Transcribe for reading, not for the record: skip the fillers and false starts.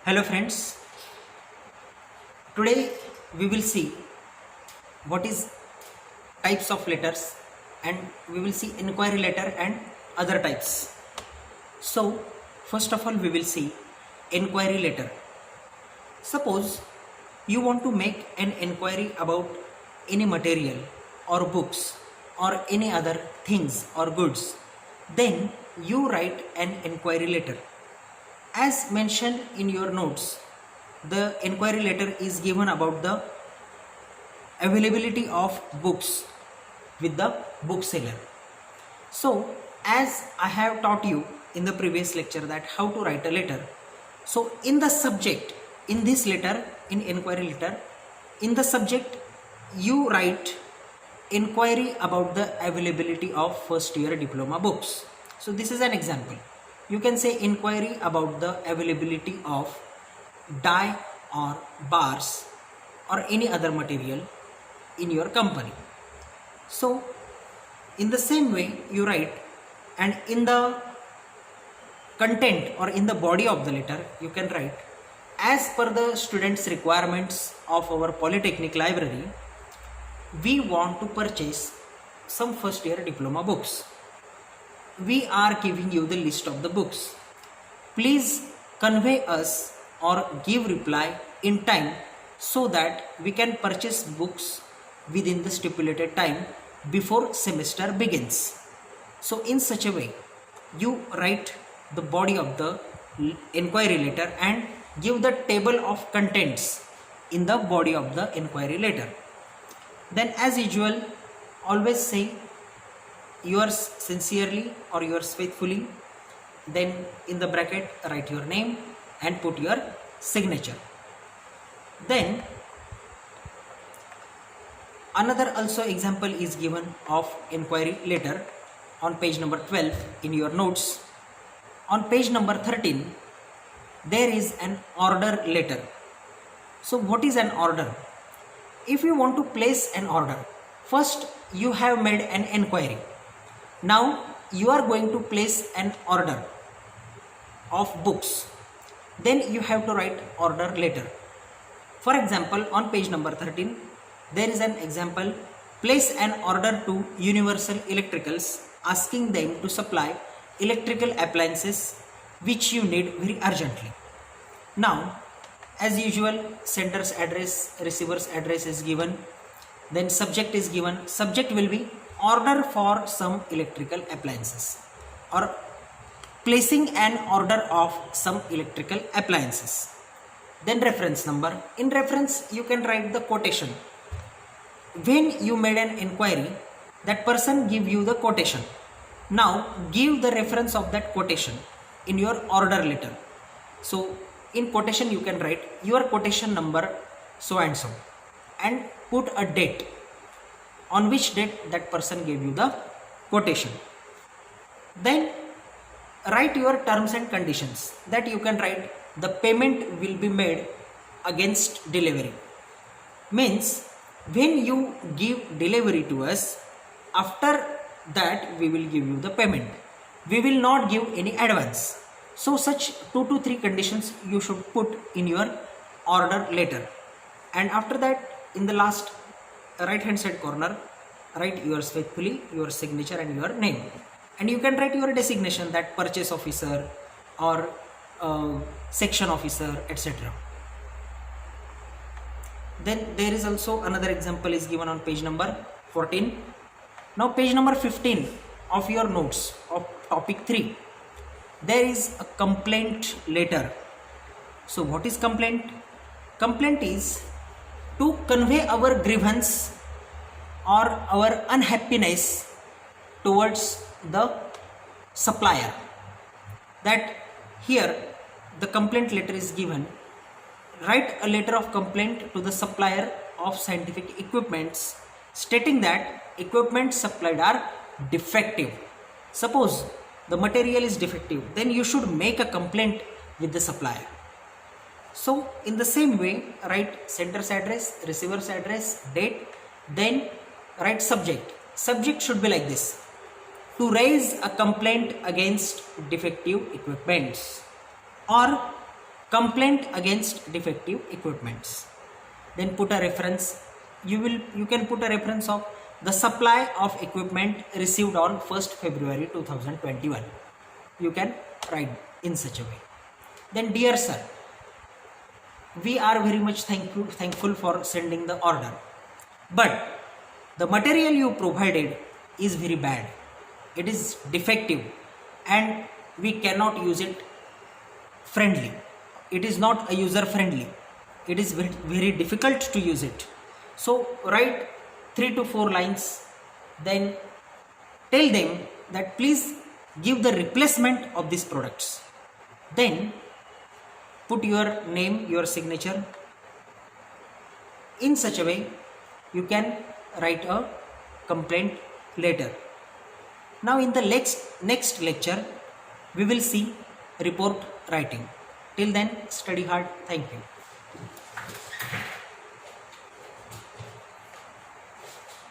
Hello friends, today we will see what is types of letters and we will see inquiry letter and other types. So first of all we will see inquiry letter. Suppose you want to make an inquiry about any material or books or any other things or goods, then you write an inquiry letter. As mentioned in your notes, the inquiry letter is given about the availability of books with the bookseller. So, as I have taught you in the previous lecture that how to write a letter. So, in the subject, in this letter, in inquiry letter, in the subject, you write inquiry about the availability of first year diploma books. So, this is an example. You can say inquiry about the availability of die or bars or any other material in your company. So in the same way you write, and in the content or in the body of the letter you can write, as per the students requirements of our polytechnic library, we want to purchase some first year diploma books. We are giving you the list of the books. Please convey us or give reply in time so that we can purchase books within the stipulated time before semester begins. So in such a way you write the body of the inquiry letter and give the table of contents in the body of the inquiry letter. Then as usual always say yours sincerely or yours faithfully, then in the bracket write your name and put your signature. Then another also example is given of inquiry letter on page number 12 in your notes. On page number 13 there is an order letter. So what is an order? If you want to place an order, first you have made an inquiry. Now you are going to place an order of books. Then you have to write order letter. For example, on page number 13 there is an example: place an order to Universal Electricals asking them to supply electrical appliances which you need very urgently. Now as usual sender's address, receiver's address is given, then subject is given. Subject will be order for some electrical appliances or placing an order of some electrical appliances. Then reference number. In reference you can write the quotation. When you made an inquiry, that person give you the quotation. Now give the reference of that quotation in your order letter. So in quotation you can write your quotation number so and so and put a date on which date that person gave you the quotation. Then write your terms and conditions, that you can write the payment will be made against delivery. Means when you give delivery to us, after that we will give you the payment. We will not give any advance. So such 2 to 3 conditions you should put in your order letter. And after that, in the last right hand side corner, write yours faithfully, your signature and your name. And you can write your designation, that purchase officer or section officer, etc. Then there is also another example is given on page number 14. Now page number 15 of your notes of topic 3, there is a complaint letter. So what is complaint? Complaint is to convey our grievance or our unhappiness towards the supplier. That here the complaint letter is given. Write a letter of complaint to the supplier of scientific equipments stating that equipment supplied are defective. Suppose the material is defective, then you should make a complaint with the supplier. So in the same way write sender's address, receiver's address, date, then write subject. Subject should be like this: to raise a complaint against defective equipments. Or complaint against defective equipments. Then put a reference. You can put a reference of the supply of equipment received on 1st February 2021. You can write in such a way. Then, dear sir, we are very much thankful for sending the order, but the material you provided is very bad. It is defective and we cannot use it friendly. It is not a user friendly. It is very, very difficult to use it. So write 3 to 4 lines, then tell them that please give the replacement of these products. Then put your name, your signature. In such a way you can write a complaint letter. Now in the next lecture we will see report writing. Till then, study hard. Thank you.